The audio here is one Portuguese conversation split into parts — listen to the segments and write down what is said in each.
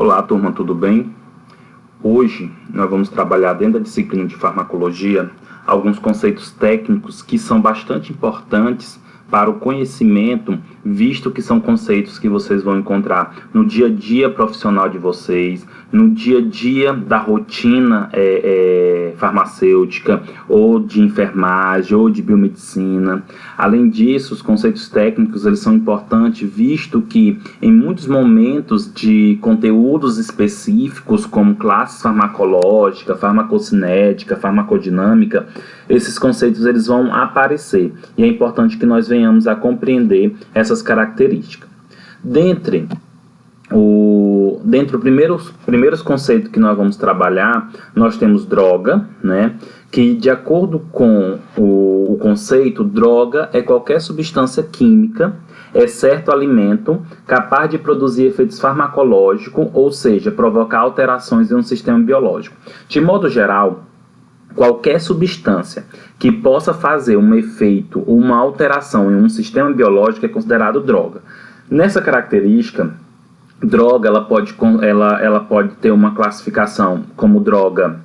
Olá, turma, tudo bem? Hoje nós vamos trabalhar dentro da disciplina de farmacologia alguns conceitos técnicos que são bastante importantes para o conhecimento, visto que são conceitos que vocês vão encontrar no dia a dia profissional de vocês, no dia a dia da rotina farmacêutica, ou de enfermagem, ou de biomedicina. Além disso, os conceitos técnicos eles são importantes, visto que em muitos momentos de conteúdos específicos, como classes farmacológica, farmacocinética, farmacodinâmica, esses conceitos eles vão aparecer. E é importante que nós venhamos a compreender essas características. Dentre os primeiros conceitos que nós vamos trabalhar, nós temos droga, né? Que de acordo com o conceito, droga é qualquer substância química, exceto alimento, capaz de produzir efeitos farmacológicos, ou seja, provocar alterações em um sistema biológico. De modo geral, qualquer substância que possa fazer um efeito ou uma alteração em um sistema biológico é considerado droga. Nessa característica, droga ela pode ter uma classificação como droga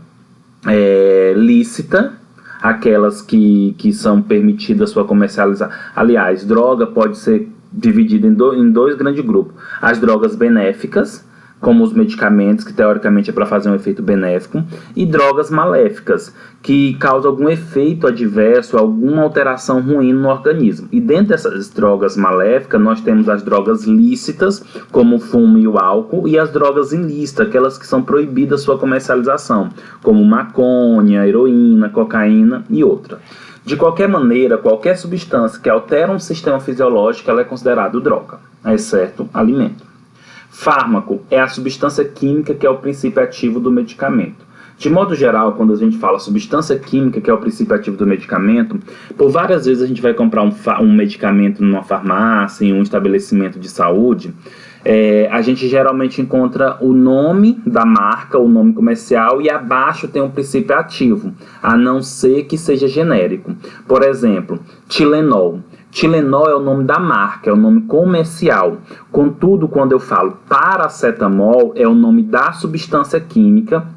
lícita, aquelas que são permitidas sua comercialização. Aliás, droga pode ser dividida em dois grandes grupos. As drogas benéficas, como os medicamentos, que teoricamente é para fazer um efeito benéfico, e drogas maléficas, que causam algum efeito adverso, alguma alteração ruim no organismo. E dentro dessas drogas maléficas, nós temos as drogas lícitas, como o fumo e o álcool, e as drogas ilícitas, aquelas que são proibidas sua comercialização, como maconha, heroína, cocaína e outras. De qualquer maneira, qualquer substância que altera um sistema fisiológico, ela é considerada droga, exceto alimento. Fármaco é a substância química que é o princípio ativo do medicamento. De modo geral, quando a gente fala substância química que é o princípio ativo do medicamento, por várias vezes a gente vai comprar um medicamento numa farmácia, em um estabelecimento de saúde, a gente geralmente encontra o nome da marca, o nome comercial, e abaixo tem um princípio ativo, a não ser que seja genérico. Por exemplo, Tilenol. Tilenol é o nome da marca, é o nome comercial. Contudo, quando eu falo paracetamol, é o nome da substância química,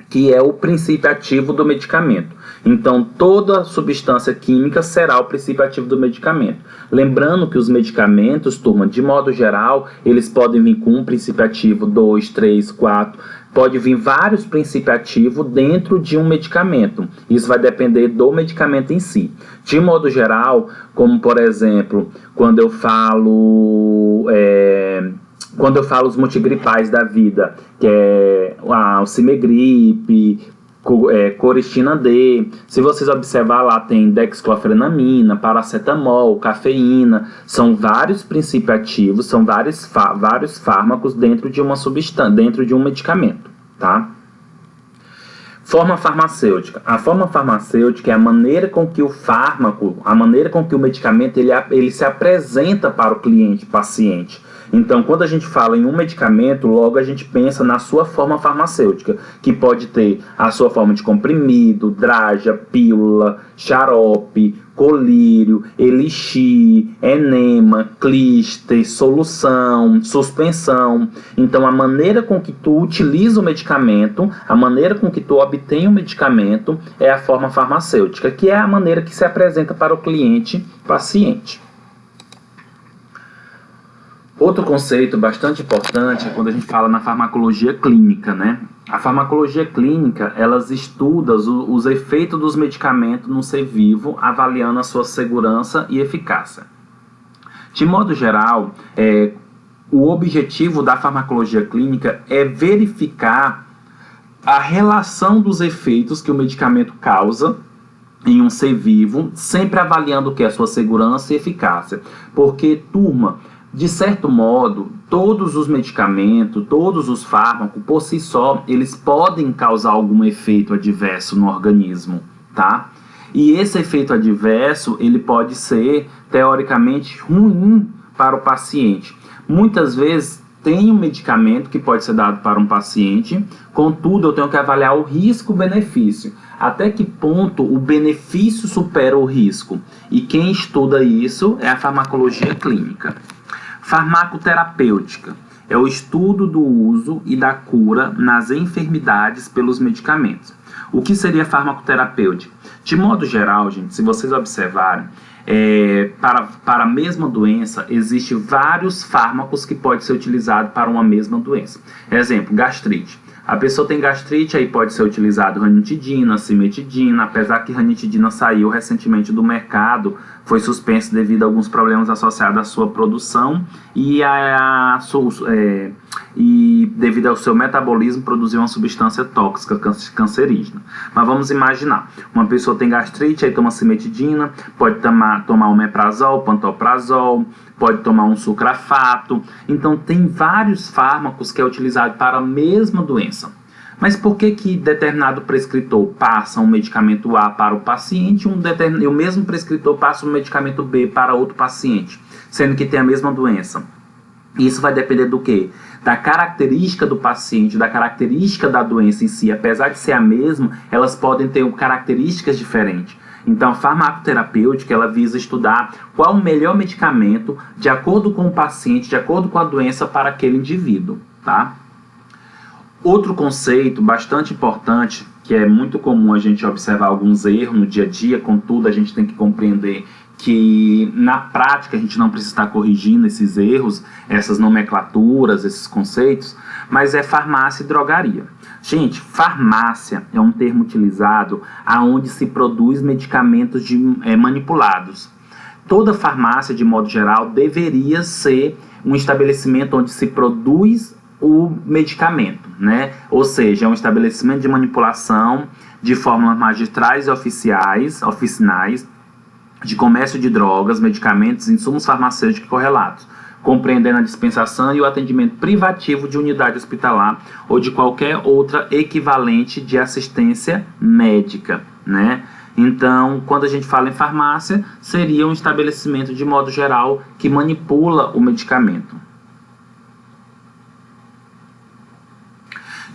que é o princípio ativo do medicamento. Então, toda substância química será o princípio ativo do medicamento. Lembrando que os medicamentos, turma, de modo geral, eles podem vir com um princípio ativo, 2, 3, 4... Pode vir vários princípios ativos dentro de um medicamento. Isso vai depender do medicamento em si. De modo geral, como por exemplo, quando eu falo os multigripais da vida, que é o Cimegrip, Coristina D. Se vocês observar lá, tem dexclofenamina, paracetamol, cafeína. São vários princípios ativos, são vários fármacos dentro de uma substância, dentro de um medicamento, tá? Forma farmacêutica. A forma farmacêutica é a maneira com que o fármaco, a maneira com que o medicamento ele se apresenta para o cliente, paciente. Então, quando a gente fala em um medicamento, logo a gente pensa na sua forma farmacêutica, que pode ter a sua forma de comprimido, draja, pílula, xarope, colírio, elixir, enema, clíster, solução, suspensão. Então, a maneira com que tu utiliza o medicamento, a maneira com que tu obtém o medicamento é a forma farmacêutica, que é a maneira que se apresenta para o cliente, paciente. Outro conceito bastante importante é quando a gente fala na farmacologia clínica, né? A farmacologia clínica, elas estudam os efeitos dos medicamentos no ser vivo, avaliando a sua segurança e eficácia. De modo geral, o objetivo da farmacologia clínica é verificar a relação dos efeitos que o medicamento causa em um ser vivo, sempre avaliando o que é a sua segurança e eficácia. Porque, turma, de certo modo, todos os medicamentos, todos os fármacos, por si só, eles podem causar algum efeito adverso no organismo, tá? E esse efeito adverso, ele pode ser, teoricamente, ruim para o paciente. Muitas vezes, tem um medicamento que pode ser dado para um paciente, contudo, eu tenho que avaliar o risco-benefício. Até que ponto o benefício supera o risco? E quem estuda isso é a farmacologia clínica. Farmacoterapêutica é o estudo do uso e da cura nas enfermidades pelos medicamentos. O que seria farmacoterapêutica? De modo geral, gente, se vocês observarem, para a mesma doença, existem vários fármacos que podem ser utilizados para uma mesma doença. Exemplo, gastrite. A pessoa tem gastrite, aí pode ser utilizado ranitidina, cimetidina, apesar que ranitidina saiu recentemente do mercado, foi suspenso devido a alguns problemas associados à sua produção e devido ao seu metabolismo produziu uma substância tóxica, cancerígena. Mas vamos imaginar, uma pessoa tem gastrite, aí toma cimetidina, pode tomar omeprazol, pantoprazol, pode tomar um sucrafato. Então tem vários fármacos que é utilizado para a mesma doença. Mas por que determinado prescritor passa um medicamento A para o paciente e o mesmo prescritor passa um medicamento B para outro paciente, sendo que tem a mesma doença? Isso vai depender do quê? Da característica do paciente, da característica da doença em si. Apesar de ser a mesma, elas podem ter características diferentes. Então, a farmacoterapêutica, ela visa estudar qual o melhor medicamento de acordo com o paciente, de acordo com a doença para aquele indivíduo, tá? Outro conceito bastante importante, que é muito comum a gente observar alguns erros no dia a dia, contudo a gente tem que compreender que na prática a gente não precisa estar corrigindo esses erros, essas nomenclaturas, esses conceitos, mas é farmácia e drogaria. Gente, farmácia é um termo utilizado aonde se produz medicamentos manipulados. Toda farmácia, de modo geral, deveria ser um estabelecimento onde se produz o medicamento, né? Ou seja, é um estabelecimento de manipulação de fórmulas magistrais e oficinais, de comércio de drogas, medicamentos, insumos farmacêuticos correlatos, compreendendo a dispensação e o atendimento privativo de unidade hospitalar ou de qualquer outra equivalente de assistência médica, né? Então, quando a gente fala em farmácia, seria um estabelecimento, de modo geral, que manipula o medicamento.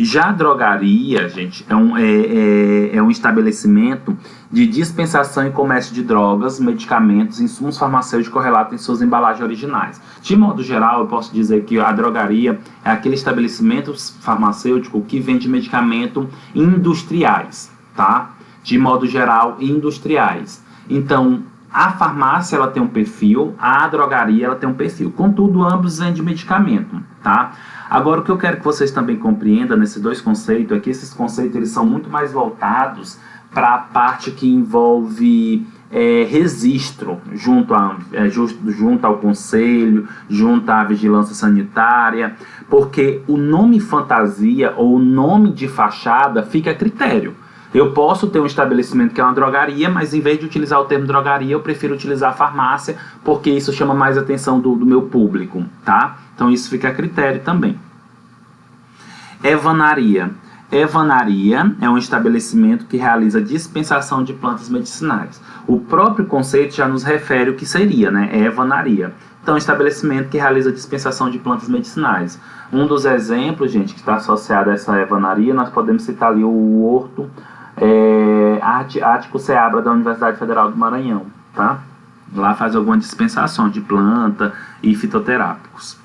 Já a drogaria, gente, é um estabelecimento de dispensação e comércio de drogas, medicamentos, insumos farmacêuticos correlatos em suas embalagens originais. De modo geral, eu posso dizer que a drogaria é aquele estabelecimento farmacêutico que vende medicamentos industriais, tá? De modo geral, industriais. Então, a farmácia ela tem um perfil, a drogaria ela tem um perfil. Contudo, ambos vendem medicamento, tá? Agora, o que eu quero que vocês também compreendam nesses dois conceitos é que esses conceitos eles são muito mais voltados para a parte que envolve registro junto ao conselho, junto à vigilância sanitária, porque o nome fantasia ou o nome de fachada fica a critério. Eu posso ter um estabelecimento que é uma drogaria, mas em vez de utilizar o termo drogaria, eu prefiro utilizar farmácia, porque isso chama mais a atenção do meu público, tá? Então isso fica a critério também. Evanaria. Evanaria é um estabelecimento que realiza dispensação de plantas medicinais. O próprio conceito já nos refere o que seria, né? Evanaria. Então, estabelecimento que realiza dispensação de plantas medicinais. Um dos exemplos, gente, que está associado a essa evanaria, nós podemos citar ali o Horto Ático Seabra da Universidade Federal do Maranhão, tá? Lá faz alguma dispensação de planta e fitoterápicos.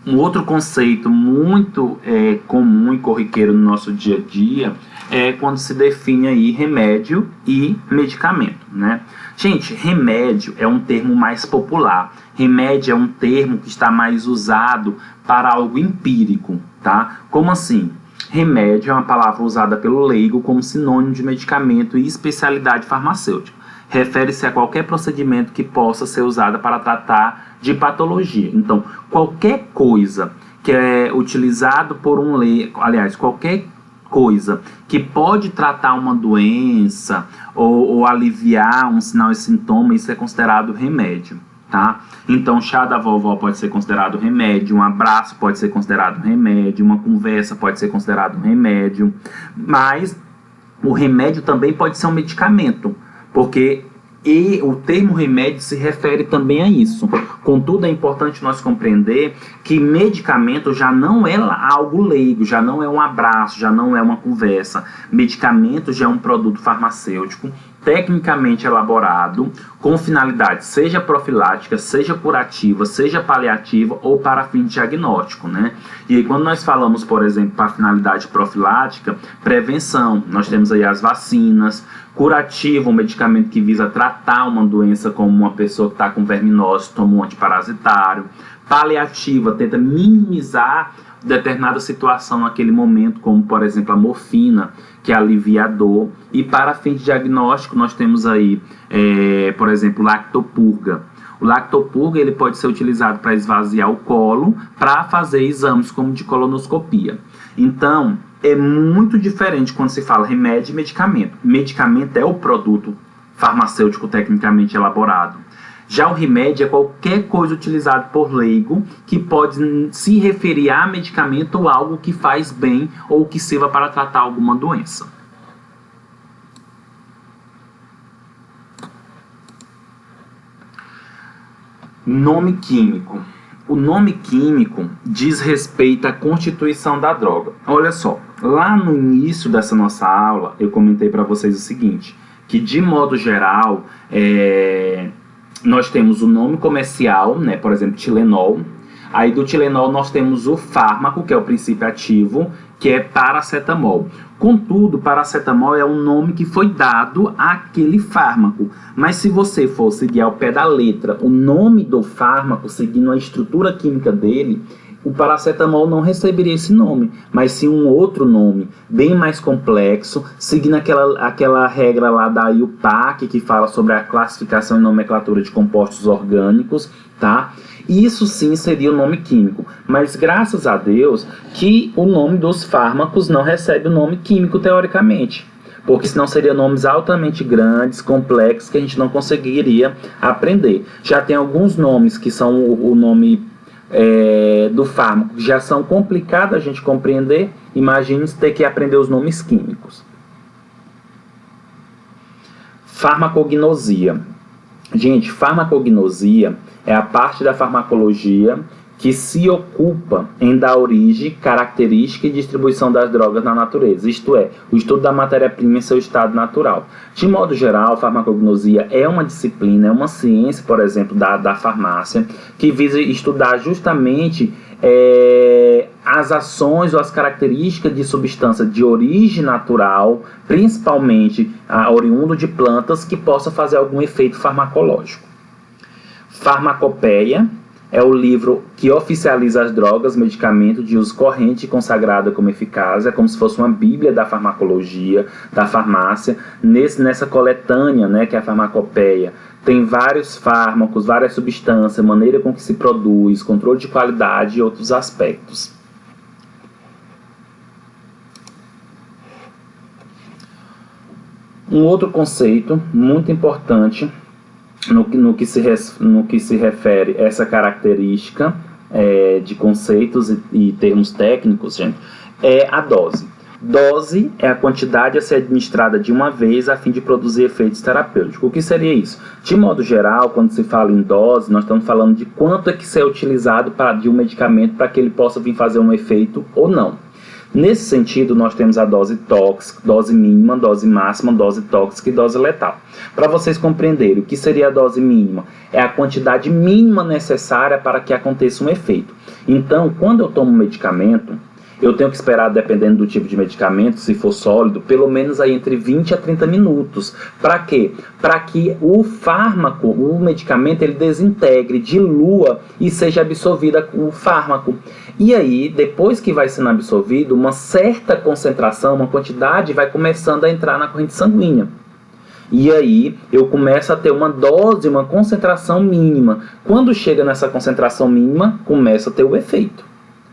Um outro conceito muito comum e corriqueiro no nosso dia a dia é quando se define aí remédio e medicamento, né? Gente, remédio é um termo mais popular. Remédio é um termo que está mais usado para algo empírico, tá? Como assim? Remédio é uma palavra usada pelo leigo como sinônimo de medicamento e especialidade farmacêutica. Refere-se a qualquer procedimento que possa ser usado para tratar de patologia. Então, qualquer coisa que é utilizado por um leigo, aliás, qualquer coisa que pode tratar uma doença ou aliviar um sinal e sintoma, isso é considerado remédio, tá? Então, chá da vovó pode ser considerado remédio, um abraço pode ser considerado remédio, uma conversa pode ser considerado remédio, mas o remédio também pode ser um medicamento, porque o termo remédio se refere também a isso. Contudo, é importante nós compreender que medicamento já não é algo leigo, já não é um abraço, já não é uma conversa. Medicamento já é um produto farmacêutico tecnicamente elaborado, com finalidade seja profilática, seja curativa, seja paliativa ou para fim diagnóstico, né? E aí quando nós falamos, por exemplo, para finalidade profilática, prevenção, nós temos aí as vacinas, curativo, um medicamento que visa tratar uma doença como uma pessoa que está com verminose, toma um antiparasitário, paliativa, tenta minimizar determinada situação naquele momento, como por exemplo a morfina, que alivia a dor, e para fins de diagnóstico nós temos aí, por exemplo, lactopurga. O lactopurga ele pode ser utilizado para esvaziar o colo, para fazer exames como de colonoscopia. Então, é muito diferente quando se fala remédio e medicamento. Medicamento é o produto farmacêutico tecnicamente elaborado. Já o remédio é qualquer coisa utilizada por leigo que pode se referir a medicamento ou algo que faz bem ou que sirva para tratar alguma doença. Nome químico. O nome químico diz respeito à constituição da droga. Olha só, lá no início dessa nossa aula eu comentei para vocês o seguinte, que de modo geral, nós temos o nome comercial, né, por exemplo, Tilenol. Aí do Tilenol nós temos o fármaco, que é o princípio ativo, que é paracetamol. Contudo, paracetamol é um nome que foi dado àquele fármaco. Mas se você for seguir ao pé da letra o nome do fármaco, seguindo a estrutura química dele, o paracetamol não receberia esse nome, mas sim um outro nome, bem mais complexo, seguindo aquela regra lá da IUPAC, que fala sobre a classificação e nomenclatura de compostos orgânicos, tá? Isso sim seria o nome químico, mas graças a Deus que o nome dos fármacos não recebe o nome químico teoricamente, porque senão seriam nomes altamente grandes, complexos, que a gente não conseguiria aprender. Já tem alguns nomes que são o nome do fármaco, que já são complicados a gente compreender, imagine ter que aprender os nomes químicos. Farmacognosia. Gente, farmacognosia é a parte da farmacologia que se ocupa em dar origem, característica e distribuição das drogas na natureza, isto é, o estudo da matéria-prima em seu estado natural. De modo geral, farmacognosia é uma disciplina, é uma ciência, por exemplo, da farmácia, que visa estudar justamente as ações ou as características de substância de origem natural, principalmente oriundo de plantas, que possa fazer algum efeito farmacológico. Farmacopeia é o livro que oficializa as drogas, medicamentos de uso corrente e consagrada como eficaz. É como se fosse uma bíblia da farmacologia, da farmácia. Nessa coletânea, né, que é a farmacopeia, tem vários fármacos, várias substâncias, maneira com que se produz, controle de qualidade e outros aspectos. Um outro conceito muito importante no que se refere a essa característica de conceitos e termos técnicos, gente, é a dose. Dose é a quantidade a ser administrada de uma vez a fim de produzir efeitos terapêuticos. O que seria isso? De modo geral, quando se fala em dose, nós estamos falando de quanto é que se é utilizado de um medicamento para que ele possa vir fazer um efeito ou não. Nesse sentido, nós temos a dose tóxica, dose mínima, dose máxima, dose tóxica e dose letal. Para vocês compreenderem, o que seria a dose mínima? É a quantidade mínima necessária para que aconteça um efeito. Então, quando eu tomo um medicamento, eu tenho que esperar, dependendo do tipo de medicamento, se for sólido, pelo menos aí entre 20 a 30 minutos. Para quê? Para que o fármaco, o medicamento, ele desintegre, dilua e seja absorvido o fármaco. E aí, depois que vai sendo absorvido, uma certa concentração, uma quantidade, vai começando a entrar na corrente sanguínea. E aí, eu começo a ter uma dose, uma concentração mínima. Quando chega nessa concentração mínima, começa a ter o efeito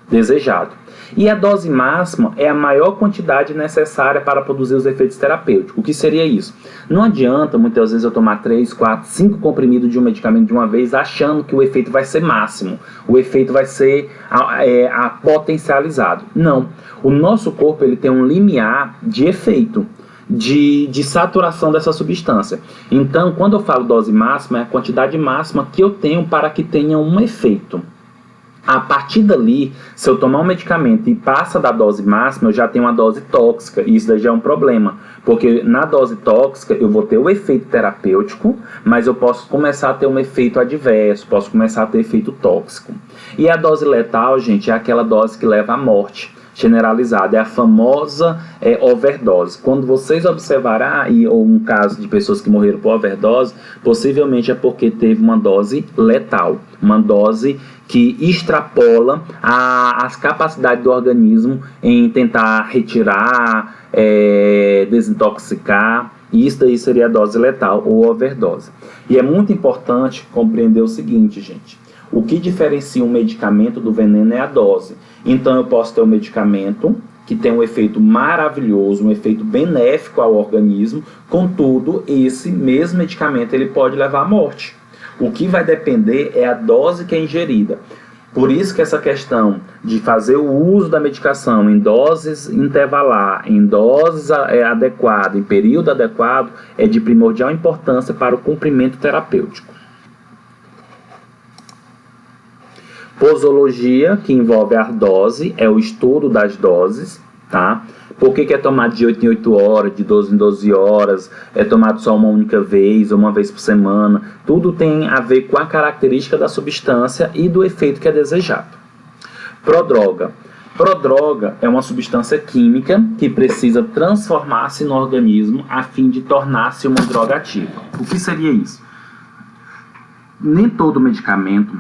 desejado. E a dose máxima é a maior quantidade necessária para produzir os efeitos terapêuticos. O que seria isso? Não adianta, muitas vezes, eu tomar 3, 4, 5 comprimidos de um medicamento de uma vez, achando que o efeito vai ser máximo. O efeito vai ser potencializado. Não. O nosso corpo ele tem um limiar de efeito, de saturação dessa substância. Então, quando eu falo dose máxima, é a quantidade máxima que eu tenho para que tenha um efeito. A partir dali, se eu tomar um medicamento e passa da dose máxima, eu já tenho uma dose tóxica, e isso daí já é um problema, porque na dose tóxica eu vou ter o efeito terapêutico, mas eu posso começar a ter um efeito adverso, posso começar a ter efeito tóxico. E a dose letal, gente, é aquela dose que leva à morte generalizada, é a famosa overdose. Quando vocês observarem ou um caso de pessoas que morreram por overdose, possivelmente é porque teve uma dose letal, uma dose que extrapola as capacidades do organismo em tentar retirar, desintoxicar, e isso daí seria a dose letal ou overdose. E é muito importante compreender o seguinte, gente: o que diferencia um medicamento do veneno é a dose. Então eu posso ter um medicamento que tem um efeito maravilhoso, um efeito benéfico ao organismo, contudo, esse mesmo medicamento ele pode levar à morte. O que vai depender é a dose que é ingerida. Por isso que essa questão de fazer o uso da medicação em doses intervalar, em doses adequadas, em período adequado, é de primordial importância para o cumprimento terapêutico. Posologia, que envolve a dose, é o estudo das doses, tá? Por que é tomado de 8 em 8 horas, de 12 em 12 horas, é tomado só uma única vez, ou uma vez por semana? Tudo tem a ver com a característica da substância e do efeito que é desejado. Prodroga. Prodroga é uma substância química que precisa transformar-se no organismo a fim de tornar-se uma droga ativa. O que seria isso? Nem todo medicamento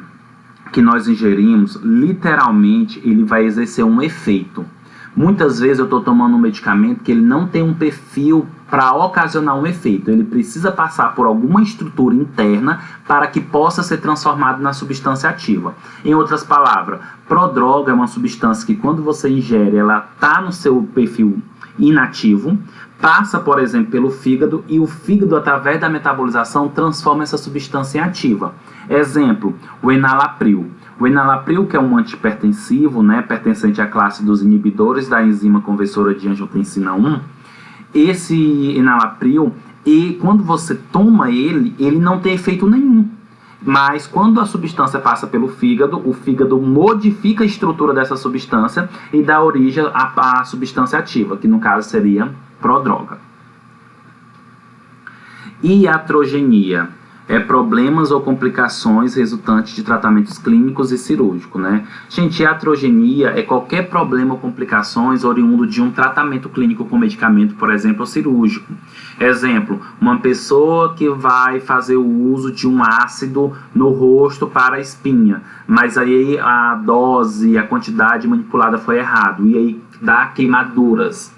que nós ingerimos, literalmente, ele vai exercer um efeito. Muitas vezes eu estou tomando um medicamento que ele não tem um perfil para ocasionar um efeito. Ele precisa passar por alguma estrutura interna para que possa ser transformado na substância ativa. Em outras palavras, prodroga é uma substância que quando você ingere, ela está no seu perfil inativo, passa, por exemplo, pelo fígado e o fígado, através da metabolização, transforma essa substância em ativa. Exemplo, o enalapril. O enalapril, que é um antihipertensivo, né, pertencente à classe dos inibidores da enzima conversora de angiotensina 1, esse enalapril, quando você toma ele não tem efeito nenhum. Mas quando a substância passa pelo fígado, o fígado modifica a estrutura dessa substância e dá origem à substância ativa, que no caso seria prodroga. Iatrogenia é problemas ou complicações resultantes de tratamentos clínicos e cirúrgicos, né? Gente, iatrogenia é qualquer problema ou complicações oriundo de um tratamento clínico com medicamento, por exemplo, cirúrgico. Exemplo, uma pessoa que vai fazer o uso de um ácido no rosto para a espinha, mas aí a dose, a quantidade manipulada foi errado, e aí dá queimaduras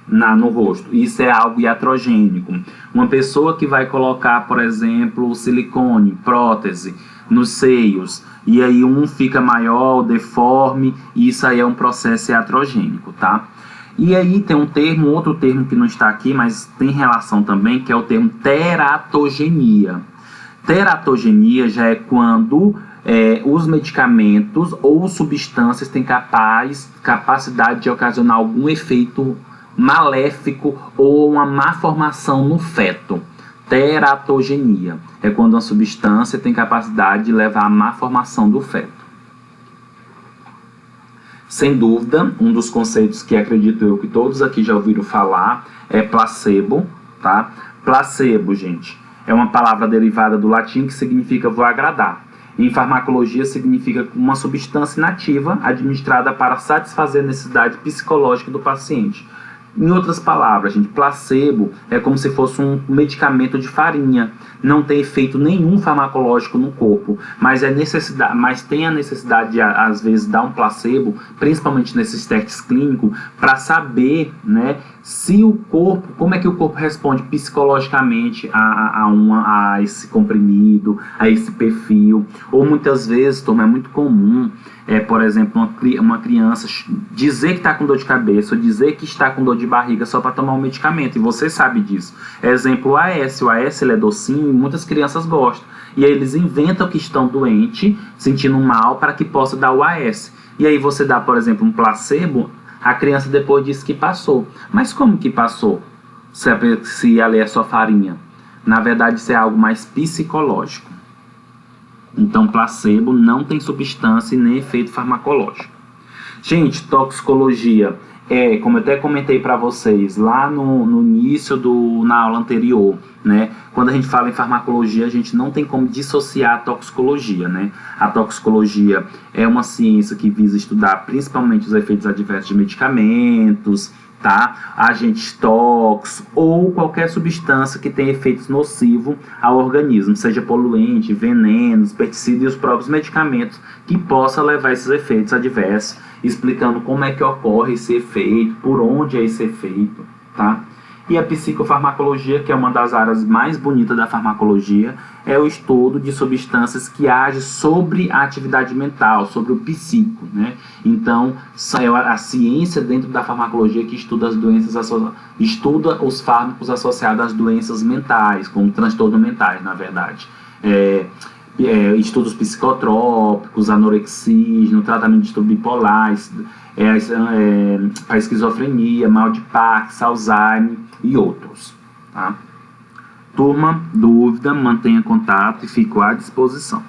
no rosto. Isso é algo iatrogênico. Uma pessoa que vai colocar, por exemplo, silicone, prótese, nos seios, e aí um fica maior, deforme, e isso aí é um processo iatrogênico, tá? E aí tem outro termo que não está aqui, mas tem relação também, que é o termo teratogenia. Teratogenia já é quando os medicamentos ou substâncias têm capacidade de ocasionar algum efeito maléfico ou uma má formação no feto. Teratogenia é quando uma substância tem capacidade de levar à má formação do feto. Sem dúvida, um dos conceitos que acredito eu que todos aqui já ouviram falar é placebo, tá? Placebo, gente, é uma palavra derivada do latim que significa vou agradar. Em farmacologia significa uma substância inativa administrada para satisfazer a necessidade psicológica do paciente. Em outras palavras, gente, placebo é como se fosse um medicamento de farinha. Não tem efeito nenhum farmacológico no corpo, mas tem a necessidade de, às vezes, dar um placebo, principalmente nesses testes clínicos, para saber, né, se o corpo, como é que o corpo responde psicologicamente a esse comprimido, a esse perfil. Ou muitas vezes, é muito comum, por exemplo, uma criança dizer que está com dor de cabeça ou dizer que está com dor de barriga só para tomar um medicamento, e você sabe disso. Exemplo, o AS. O AS ele é docinho e muitas crianças gostam. E aí eles inventam que estão doentes, sentindo mal, para que possa dar o AS. E aí você dá, por exemplo, um placebo, a criança depois diz que passou. Mas como que passou? Se ali é só farinha? Na verdade, isso é algo mais psicológico. Então, placebo não tem substância e nem efeito farmacológico. Gente, toxicologia como eu até comentei para vocês lá no início na aula anterior, né? Quando a gente fala em farmacologia, a gente não tem como dissociar a toxicologia, né? A toxicologia é uma ciência que visa estudar principalmente os efeitos adversos de medicamentos, tá? Agentes tóxicos ou qualquer substância que tenha efeitos nocivos ao organismo, seja poluente, venenos, pesticidas e os próprios medicamentos que possa levar esses efeitos adversos, explicando como é que ocorre esse efeito, por onde é esse efeito, tá? E a psicofarmacologia, que é uma das áreas mais bonitas da farmacologia, é o estudo de substâncias que agem sobre a atividade mental, sobre o psíquico, né? Então, é a ciência dentro da farmacologia que estuda as doenças, estuda os fármacos associados às doenças mentais, como transtornos mentais, na verdade. Estudos psicotrópicos, anorexia, no tratamento de distúrbio bipolar, a esquizofrenia, mal de Parkinson, Alzheimer e outros, tá? Turma, dúvida, mantenha contato e fico à disposição.